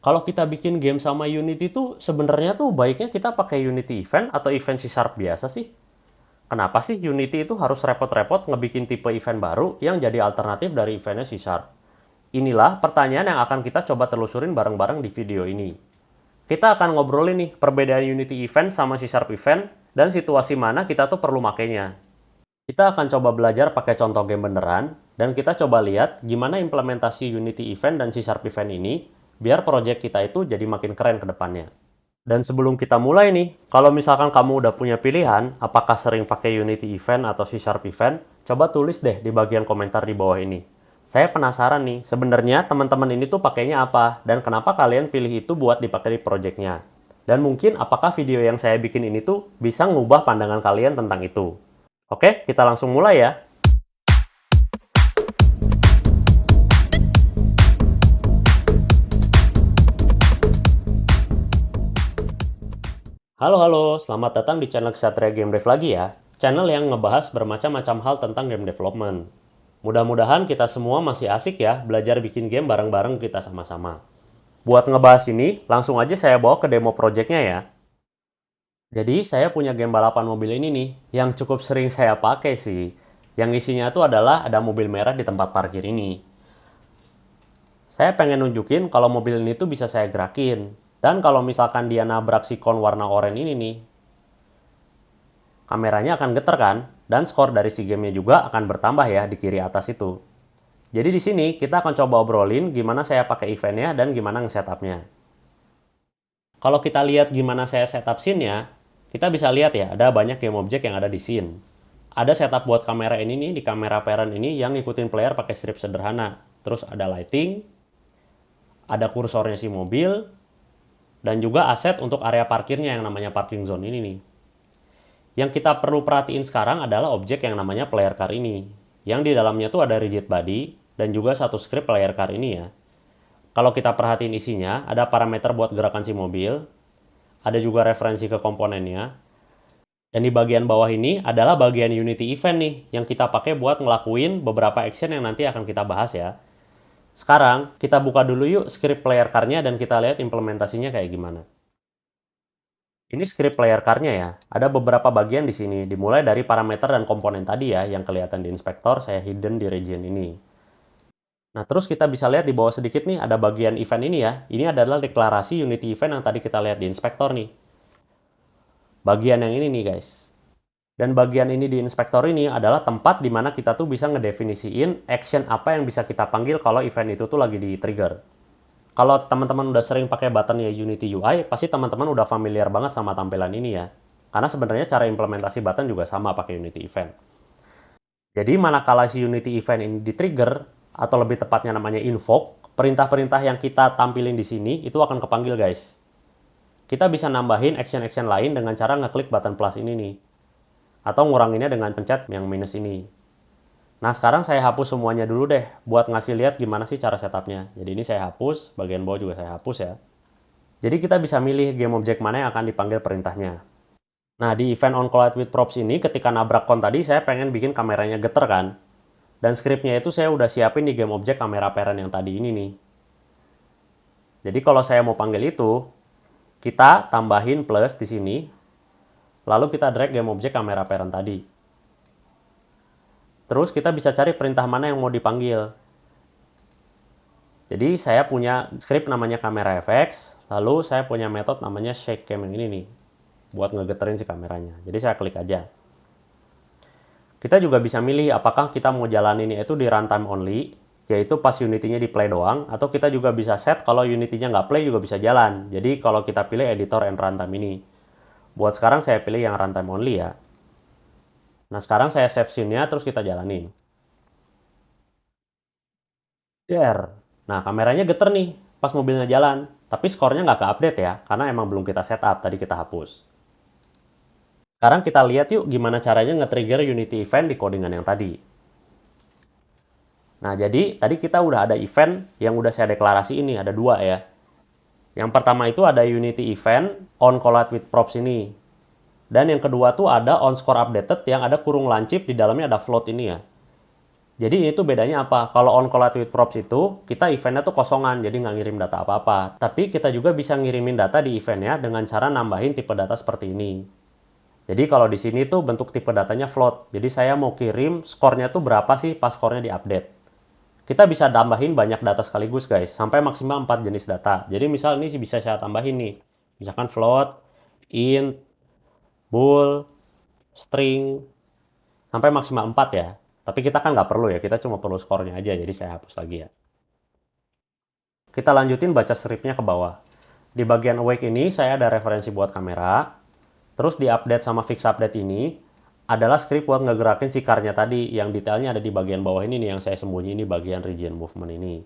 Kalau kita bikin game sama Unity tuh sebenarnya tuh baiknya kita pakai Unity Event atau event C# biasa sih? Kenapa sih Unity itu harus repot-repot ngebikin tipe event baru yang jadi alternatif dari eventnya C#? Inilah pertanyaan yang akan kita coba telusurin bareng-bareng di video ini. Kita akan ngobrolin nih perbedaan Unity Event sama C# Event dan situasi mana kita tuh perlu makainya. Kita akan coba belajar pakai contoh game beneran dan kita coba lihat gimana implementasi Unity Event dan C# Event ini biar project kita itu jadi makin keren ke depannya. Dan sebelum kita mulai nih, kalau misalkan kamu udah punya pilihan, apakah sering pakai Unity Event atau C# Event, coba tulis deh di bagian komentar di bawah ini. Saya penasaran nih, sebenarnya teman-teman ini tuh pakainya apa, dan kenapa kalian pilih itu buat dipakai di projectnya. Dan mungkin apakah video yang saya bikin ini tuh bisa ngubah pandangan kalian tentang itu. Oke, kita langsung mulai ya. Halo, selamat datang di channel Ksatria Game Dev lagi ya. Channel yang ngebahas bermacam-macam hal tentang game development. Mudah-mudahan kita semua masih asik ya belajar bikin game bareng-bareng kita sama-sama. Buat ngebahas ini, langsung aja saya bawa ke demo projectnya ya. Jadi saya punya game balapan mobil ini nih, yang cukup sering saya pakai sih. Yang isinya tuh adalah ada mobil merah di tempat parkir ini. Saya pengen nunjukin kalau mobil ini tuh bisa saya gerakin. Dan kalau misalkan dia nabrak si kon warna oranye ini nih, kameranya akan geter kan? Dan skor dari si gamenya juga akan bertambah ya di kiri atas itu. Jadi di sini kita akan coba obrolin gimana saya pakai eventnya dan gimana nge-setupnya. Kalau kita lihat gimana saya setup scene-nya, kita bisa lihat ya ada banyak game object yang ada di scene. Ada setup buat kamera ini nih, di kamera parent ini yang ngikutin player pakai strip sederhana. Terus ada lighting, ada kursornya si mobil, dan juga aset untuk area parkirnya yang namanya parking zone ini nih. Yang kita perlu perhatiin sekarang adalah objek yang namanya player car ini. Yang di dalamnya tuh ada rigid body dan juga satu script player car ini ya. Kalau kita perhatiin isinya, ada parameter buat gerakan si mobil, ada juga referensi ke komponennya. Dan di bagian bawah ini adalah bagian Unity Event nih, yang kita pakai buat ngelakuin beberapa action yang nanti akan kita bahas ya. Sekarang, kita buka dulu yuk script player car-nya dan kita lihat implementasinya kayak gimana. Ini script player car-nya ya. Ada beberapa bagian di sini, dimulai dari parameter dan komponen tadi ya, yang kelihatan di inspektor, saya hidden di region ini. Nah, terus kita bisa lihat di bawah sedikit nih, ada bagian event ini ya. Ini adalah deklarasi Unity Event yang tadi kita lihat di inspektor nih. Bagian yang ini nih guys. Dan bagian ini di inspektor ini adalah tempat di mana kita tuh bisa ngedefinisiin action apa yang bisa kita panggil kalau event itu tuh lagi di-trigger. Kalau teman-teman udah sering pakai buttonnya Unity UI, pasti teman-teman udah familiar banget sama tampilan ini ya. Karena sebenarnya cara implementasi button juga sama pakai Unity Event. Jadi manakala si Unity Event ini di-trigger, atau lebih tepatnya namanya invoke, perintah-perintah yang kita tampilin di sini itu akan kepanggil guys. Kita bisa nambahin action-action lain dengan cara ngeklik button plus ini nih. Atau nguranginnya dengan pencet yang minus ini. Nah, sekarang saya hapus semuanya dulu deh, buat ngasih lihat gimana sih cara setupnya. Jadi ini saya hapus, bagian bawah juga saya hapus ya. Jadi kita bisa milih game object mana yang akan dipanggil perintahnya. Nah, di event on collide with props ini, ketika nabrak kon tadi, saya pengen bikin kameranya geter kan. Dan scriptnya itu saya udah siapin di game object kamera parent yang tadi ini nih. Jadi kalau saya mau panggil itu, kita tambahin plus di sini, lalu kita drag game object kamera parent tadi. Terus kita bisa cari perintah mana yang mau dipanggil. Jadi saya punya script namanya camera FX, lalu saya punya metode namanya shake cam yang ini nih, buat ngegeterin si kameranya. Jadi saya klik aja. Kita juga bisa milih apakah kita mau jalanin itu di runtime only, yaitu pas Unity-nya di play doang, atau kita juga bisa set kalau Unity-nya nggak play juga bisa jalan. Jadi kalau kita pilih editor and runtime ini. Buat sekarang saya pilih yang runtime only ya. Nah, sekarang saya save scene-nya, terus kita jalanin. Der. Nah, kameranya geter nih, pas mobilnya jalan. Tapi skornya nggak ke-update ya, karena emang belum kita setup, tadi kita hapus. Sekarang kita lihat yuk gimana caranya nge-trigger Unity Event di codingan yang tadi. Nah, jadi tadi kita udah ada event yang udah saya deklarasi ini, ada dua ya. Yang pertama itu ada Unity Event on collide with props ini. Dan yang kedua tuh ada on score updated yang ada kurung lancip, di dalamnya ada float ini ya. Jadi ini tuh bedanya apa? Kalau on collide with props itu, kita eventnya tuh kosongan, jadi nggak ngirim data apa-apa. Tapi kita juga bisa ngirimin data di eventnya dengan cara nambahin tipe data seperti ini. Jadi kalau di sini tuh bentuk tipe datanya float. Jadi saya mau kirim skornya tuh berapa sih pas skornya diupdate. Kita bisa tambahin banyak data sekaligus guys, sampai maksimal 4 jenis data. Jadi misal ini bisa saya tambahin nih. Misalkan float, int, bool, string, sampai maksimal 4 ya. Tapi kita kan nggak perlu ya, kita cuma perlu skornya aja, jadi saya hapus lagi ya. Kita lanjutin baca scriptnya ke bawah. Di bagian awake ini, saya ada referensi buat kamera. Terus di update sama fix update ini, adalah script buat ngegerakin si car-nya tadi, yang detailnya ada di bagian bawah ini nih, yang saya sembunyi ini bagian region movement ini.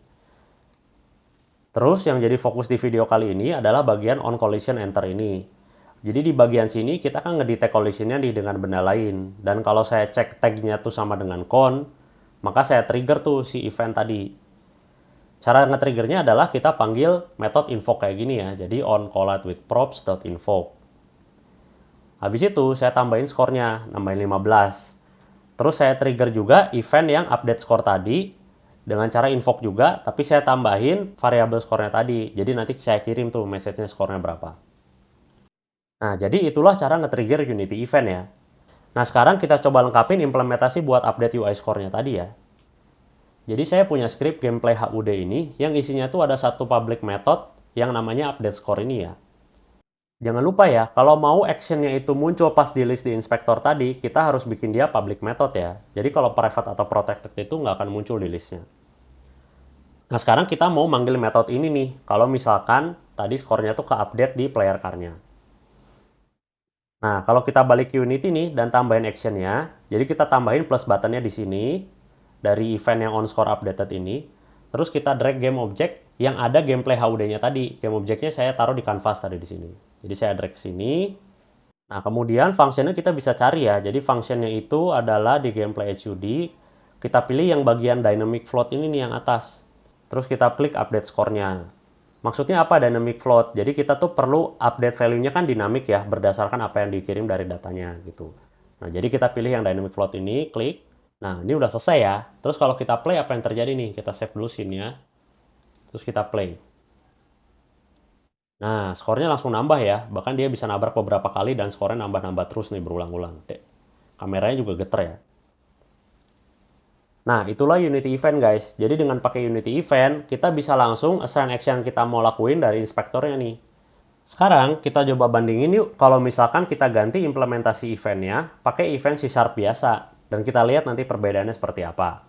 Terus yang jadi fokus di video kali ini adalah bagian on collision enter ini. Jadi di bagian sini kita kan ngedetect collisionnya dengan benda lain. Dan kalau saya cek tagnya tuh sama dengan con, maka saya trigger tuh si event tadi. Cara nge-triggernya adalah kita panggil method invoke kayak gini ya. Jadi on collide with props.invoke. Habis itu saya tambahin skornya, nambahin 15. Terus saya trigger juga event yang update skor tadi dengan cara invoke juga, tapi saya tambahin variabel skornya tadi. Jadi nanti saya kirim tuh message-nya skornya berapa. Nah, jadi itulah cara nge-trigger Unity event ya. Nah, sekarang kita coba lengkapin implementasi buat update UI score-nya tadi ya. Jadi saya punya script gameplay HUD ini yang isinya tuh ada satu public method yang namanya update score ini ya. Jangan lupa ya, kalau mau actionnya itu muncul pas di list di inspektor tadi, kita harus bikin dia public method ya. Jadi kalau private atau protected itu nggak akan muncul di listnya. Nah sekarang kita mau manggil metode ini nih, kalau misalkan tadi skornya tuh ke-update di player car-nya. Nah kalau kita balik ke Unity nih dan tambahin actionnya, jadi kita tambahin plus buttonnya di sini, dari event yang on score updated ini, terus kita drag game object yang ada gameplay HUD-nya tadi. Game object-nya saya taruh di canvas tadi di sini. Jadi saya drag ke sini. Nah, kemudian functionnya kita bisa cari ya. Jadi functionnya itu adalah di gameplay HUD. Kita pilih yang bagian dynamic float ini nih yang atas. Terus kita klik update score-nya. Maksudnya apa dynamic float? Jadi kita tuh perlu update value-nya kan dinamik ya, berdasarkan apa yang dikirim dari datanya gitu. Nah, jadi kita pilih yang dynamic float ini, klik. Nah, ini udah selesai ya. Terus kalau kita play, apa yang terjadi nih? Kita save dulu scene-nya. Terus kita play. Nah, skornya langsung nambah ya. Bahkan dia bisa nabrak beberapa kali dan skornya nambah-nambah terus nih berulang-ulang. Kameranya juga geter ya. Nah, itulah Unity Event guys. Jadi dengan pakai Unity Event, kita bisa langsung assign action yang kita mau lakuin dari inspektornya nih. Sekarang kita coba bandingin yuk kalau misalkan kita ganti implementasi eventnya pakai event C# biasa. Dan kita lihat nanti perbedaannya seperti apa.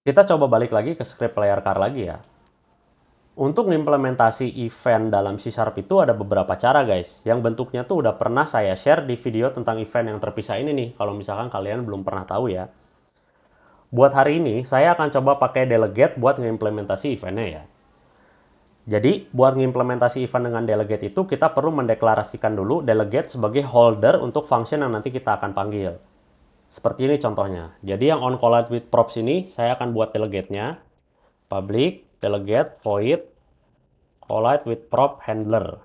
Kita coba balik lagi ke script player car lagi ya. Untuk implementasi event dalam C# itu ada beberapa cara guys. Yang bentuknya tuh udah pernah saya share di video tentang event yang terpisah ini nih. Kalau misalkan kalian belum pernah tahu ya. Buat hari ini, saya akan coba pakai delegate buat ngimplementasi eventnya ya. Jadi, buat ngimplementasi event dengan delegate itu, kita perlu mendeklarasikan dulu delegate sebagai holder untuk function yang nanti kita akan panggil. Seperti ini contohnya. Jadi yang on collide with props ini, saya akan buat delegate-nya. Public delegate void collide with prop handler.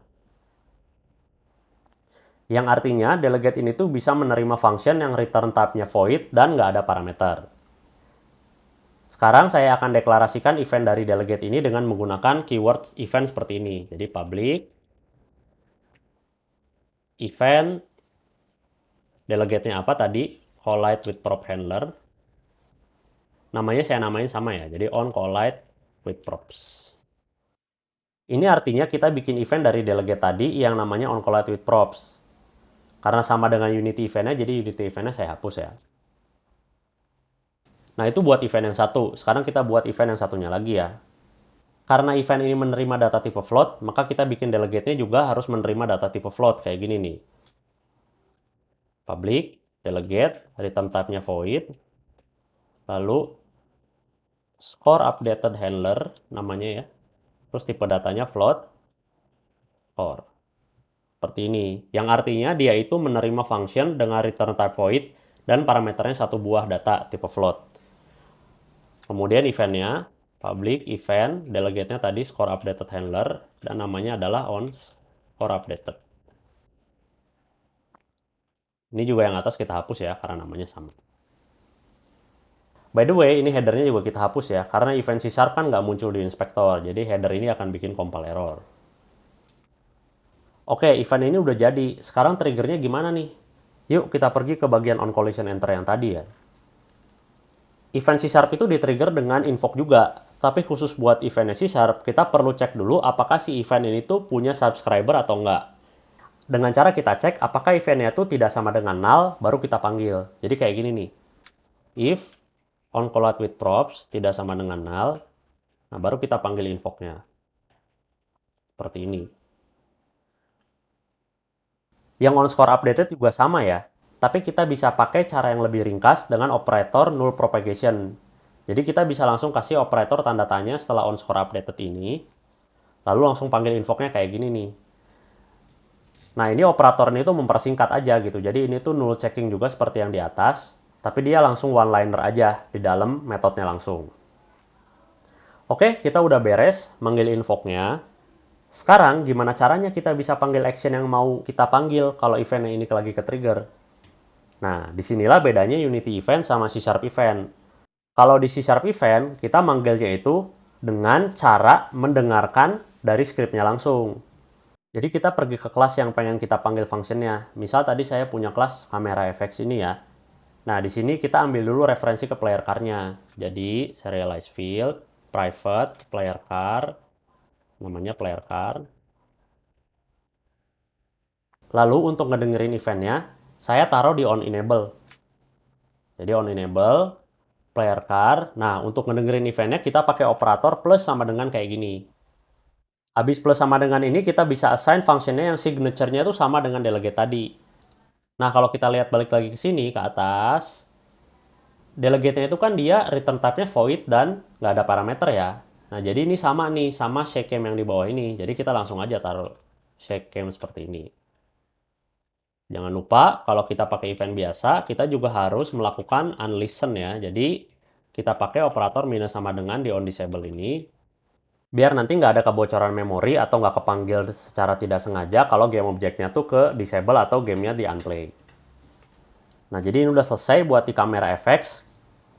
Yang artinya delegate ini tuh bisa menerima function yang return type-nya void dan nggak ada parameter. Sekarang saya akan deklarasikan event dari delegate ini dengan menggunakan keyword event seperti ini. Jadi public event delegate-nya apa tadi? Collide with prop handler. Namanya saya namain sama ya. Jadi on collide with props. Ini artinya kita bikin event dari delegate tadi yang namanya on collide with props. Karena sama dengan Unity event-nya, jadi Unity event-nya saya hapus ya. Nah, itu buat event yang satu. Sekarang kita buat event yang satunya lagi ya. Karena event ini menerima data tipe float, maka kita bikin delegate-nya juga harus menerima data tipe float. Kayak gini nih. Public, delegate, return type-nya void. Lalu, score updated handler, namanya ya. Terus tipe datanya float, score. Seperti ini. Yang artinya dia itu menerima function dengan return type void dan parameternya satu buah data tipe float. Kemudian eventnya, public event, delegate-nya tadi score updated handler, dan namanya adalah on score updated. Ini juga yang atas kita hapus ya, karena namanya sama. By the way, ini headernya juga kita hapus ya, karena event C# kan nggak muncul di inspektor, jadi header ini akan bikin compile error. Oke, event ini udah jadi. Sekarang triggernya gimana nih? Yuk kita pergi ke bagian onCollisionEnter yang tadi ya. Event C# itu di-trigger dengan invoke juga, tapi khusus buat eventnya C#, kita perlu cek dulu apakah si event ini tuh punya subscriber atau enggak. Dengan cara kita cek apakah eventnya tuh tidak sama dengan null, baru kita panggil. Jadi kayak gini nih. If onCollad with props tidak sama dengan null, nah baru kita panggil invoke-nya. Seperti ini. Yang onScoreUpdated juga sama ya, tapi kita bisa pakai cara yang lebih ringkas dengan operator null propagation. Jadi kita bisa langsung kasih operator tanda tanya setelah onScoreUpdated ini, lalu langsung panggil invoke-nya kayak gini nih. Nah ini operator ini tuh mempersingkat aja gitu, jadi ini tuh null checking juga seperti yang di atas, tapi dia langsung one-liner aja di dalam metodenya langsung. Oke, kita udah beres manggil invoke-nya. Sekarang gimana caranya kita bisa panggil action yang mau kita panggil kalau eventnya ini lagi ke-trigger? Nah, disinilah bedanya Unity event sama C# event. Kalau di C# event, kita manggilnya itu dengan cara mendengarkan dari scriptnya langsung. Jadi kita pergi ke kelas yang pengen kita panggil functionnya. Misal tadi saya punya kelas kamera effects ini ya. Nah, di sini kita ambil dulu referensi ke player car-nya. Jadi, serialize field, private, player car, namanya player car. Lalu untuk ngedengerin eventnya, saya taruh di on enable. Jadi on enable, player car. Nah, untuk ngedengerin eventnya kita pakai operator plus sama dengan kayak gini. Habis plus sama dengan ini kita bisa assign functionnya yang signature-nya itu sama dengan delegate tadi. Nah, kalau kita lihat balik lagi ke sini, ke atas, delegate-nya itu kan dia return type-nya void dan nggak ada parameter ya. Nah, jadi ini sama nih, sama shake cam yang di bawah ini. Jadi kita langsung aja taruh shake cam seperti ini. Jangan lupa, kalau kita pakai event biasa, kita juga harus melakukan unlisten ya. Jadi, kita pakai operator minus sama dengan di onDisable ini. Biar nanti nggak ada kebocoran memori atau nggak kepanggil secara tidak sengaja kalau game objeknya tuh ke disable atau gamenya di unplay. Nah, jadi ini udah selesai buat di kamera FX.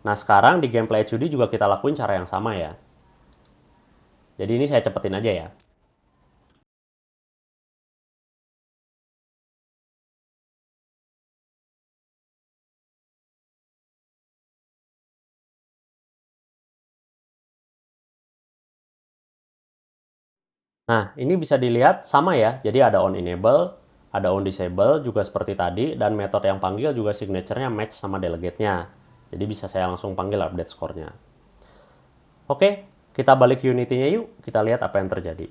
Nah, sekarang di gameplay HUD juga kita lakuin cara yang sama ya. Jadi ini saya cepetin aja ya. Nah, ini bisa dilihat sama ya. Jadi ada on enable, ada on disable juga seperti tadi, dan metode yang panggil juga signature-nya match sama delegate-nya. Jadi bisa saya langsung panggil update score-nya. Oke, kita balik Unity-nya yuk. Kita lihat apa yang terjadi.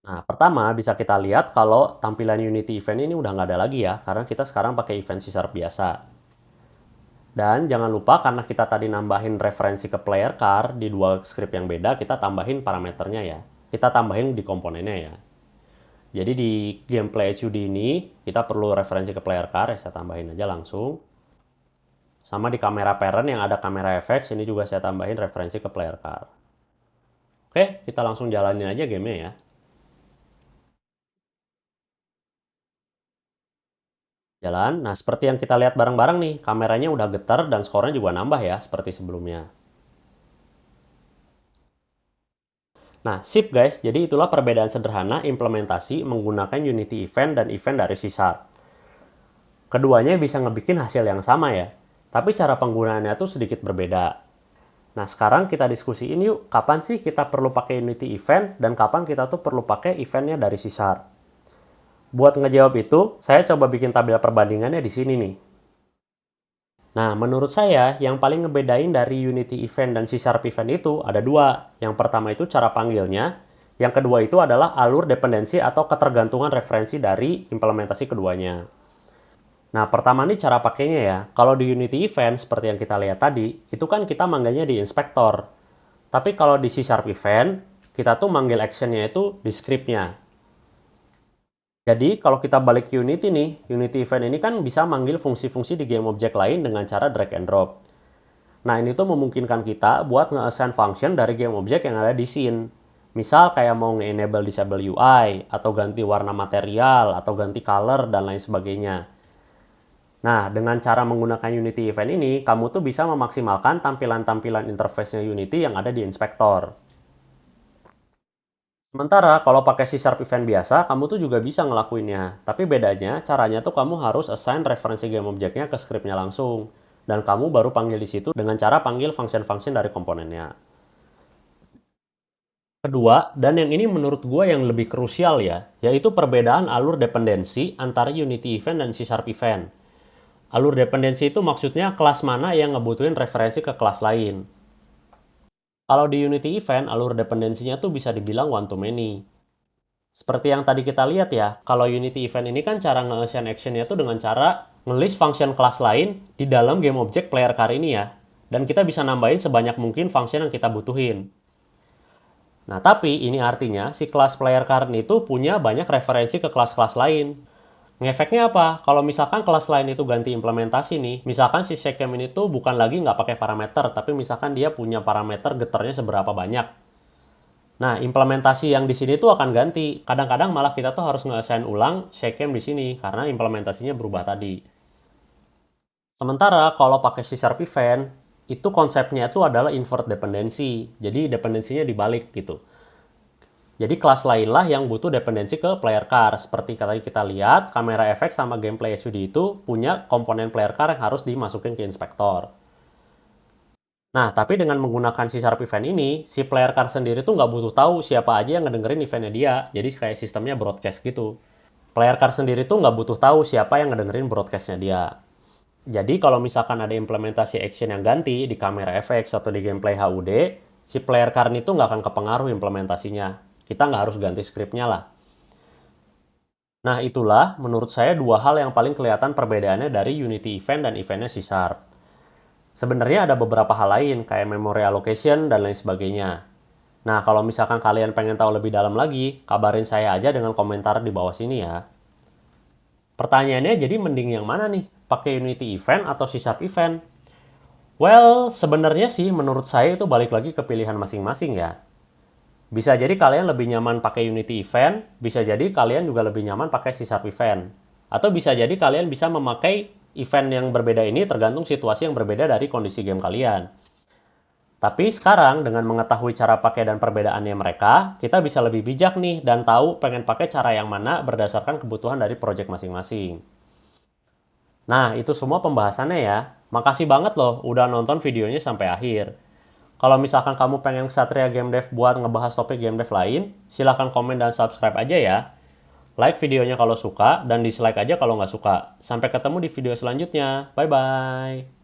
Nah, pertama bisa kita lihat kalau tampilan Unity event ini udah nggak ada lagi ya, karena kita sekarang pakai event C# biasa. Dan jangan lupa karena kita tadi nambahin referensi ke player car di dua script yang beda, kita tambahin parameternya ya. Kita tambahin di komponennya ya. Jadi di gameplay HUD ini kita perlu referensi ke player car, ya saya tambahin aja langsung. Sama di kamera parent yang ada kamera FX, ini juga saya tambahin referensi ke player car. Oke, kita langsung jalanin aja gamenya ya. Jalan. Nah, seperti yang kita lihat bareng-bareng nih, kameranya udah getar dan skornya juga nambah ya, seperti sebelumnya. Nah, sip guys, jadi itulah perbedaan sederhana implementasi menggunakan Unity Event dan event dari C#. Keduanya bisa ngebikin hasil yang sama ya, tapi cara penggunaannya tuh sedikit berbeda. Nah, sekarang kita diskusiin yuk, kapan sih kita perlu pakai Unity Event dan kapan kita tuh perlu pakai eventnya dari C#. Buat ngejawab itu, saya coba bikin tabel perbandingannya di sini nih. Nah, menurut saya yang paling ngebedain dari Unity Event dan C# Event itu ada dua. Yang pertama itu cara panggilnya, yang kedua itu adalah alur dependensi atau ketergantungan referensi dari implementasi keduanya. Nah, pertama nih cara pakainya ya. Kalau di Unity Event, seperti yang kita lihat tadi, itu kan kita manggilnya di inspektor. Tapi kalau di C# Event, kita tuh manggil actionnya itu di scriptnya. Jadi, kalau kita balik ke Unity nih, Unity Event ini kan bisa manggil fungsi-fungsi di game object lain dengan cara drag and drop. Nah, ini tuh memungkinkan kita buat nge-assign function dari game object yang ada di scene. Misal kayak mau nge-enable disable UI, atau ganti warna material, atau ganti color, dan lain sebagainya. Nah, dengan cara menggunakan Unity Event ini, kamu tuh bisa memaksimalkan tampilan-tampilan interface-nya Unity yang ada di inspektor. Sementara kalau pakai C# Event biasa, kamu tuh juga bisa ngelakuinnya. Tapi bedanya, caranya tuh kamu harus assign referensi game objeknya ke script-nya langsung. Dan kamu baru panggil di situ dengan cara panggil function-function dari komponennya. Kedua, dan yang ini menurut gue yang lebih krusial ya, yaitu perbedaan alur dependensi antara Unity Event dan C# Event. Alur dependensi itu maksudnya kelas mana yang ngebutuhin referensi ke kelas lain. Kalau di Unity Event, alur dependensinya tuh bisa dibilang one to many. Seperti yang tadi kita lihat ya, kalau Unity Event ini kan cara nge-assign actionnya tuh dengan cara nge-list function kelas lain di dalam game object player car ini ya. Dan kita bisa nambahin sebanyak mungkin function yang kita butuhin. Nah, tapi ini artinya si kelas player card itu punya banyak referensi ke kelas-kelas lain. Ngefeknya apa? Kalau misalkan kelas lain itu ganti implementasi nih, misalkan si Shechem ini tuh bukan lagi nggak pakai parameter, tapi misalkan dia punya parameter getarnya seberapa banyak. Nah, implementasi yang di sini tuh akan ganti. Kadang-kadang malah kita tuh harus nge-assign ulang Shechem di sini, karena implementasinya berubah tadi. Sementara kalau pakai C# Event, itu konsepnya itu adalah invert dependency. Jadi dependensinya dibalik gitu. Jadi kelas lainlah yang butuh dependensi ke player car. Seperti tadi kita lihat, kamera efek sama gameplay HUD itu punya komponen player car yang harus dimasukin ke inspektor. Nah, tapi dengan menggunakan C# Event ini, si player car sendiri tuh nggak butuh tahu siapa aja yang ngedengerin eventnya dia. Jadi kayak sistemnya broadcast gitu. Player car sendiri tuh nggak butuh tahu siapa yang ngedengerin broadcastnya dia. Jadi kalau misalkan ada implementasi action yang ganti di kamera FX atau di gameplay HUD, si player card itu nggak akan kepengaruh implementasinya. Kita nggak harus ganti scriptnya lah. Nah itulah menurut saya dua hal yang paling kelihatan perbedaannya dari Unity Event dan eventnya C#. Sebenarnya ada beberapa hal lain kayak memory allocation dan lain sebagainya. Nah kalau misalkan kalian pengen tahu lebih dalam lagi, kabarin saya aja dengan komentar di bawah sini ya. Pertanyaannya jadi mending yang mana nih? Pakai Unity Event atau C# Event? Well, sebenarnya sih menurut saya itu balik lagi ke pilihan masing-masing ya. Bisa jadi kalian lebih nyaman pakai Unity Event, bisa jadi kalian juga lebih nyaman pakai C# Event. Atau bisa jadi kalian bisa memakai event yang berbeda ini tergantung situasi yang berbeda dari kondisi game kalian. Tapi sekarang dengan mengetahui cara pakai dan perbedaannya mereka, kita bisa lebih bijak nih dan tahu pengen pakai cara yang mana berdasarkan kebutuhan dari project masing-masing. Nah, itu semua pembahasannya ya. Makasih banget loh udah nonton videonya sampai akhir. Kalau misalkan kamu pengen Ksatria Game Dev buat ngebahas topik game dev lain, silahkan komen dan subscribe aja ya. Like videonya kalau suka, dan dislike aja kalau nggak suka. Sampai ketemu di video selanjutnya. Bye-bye.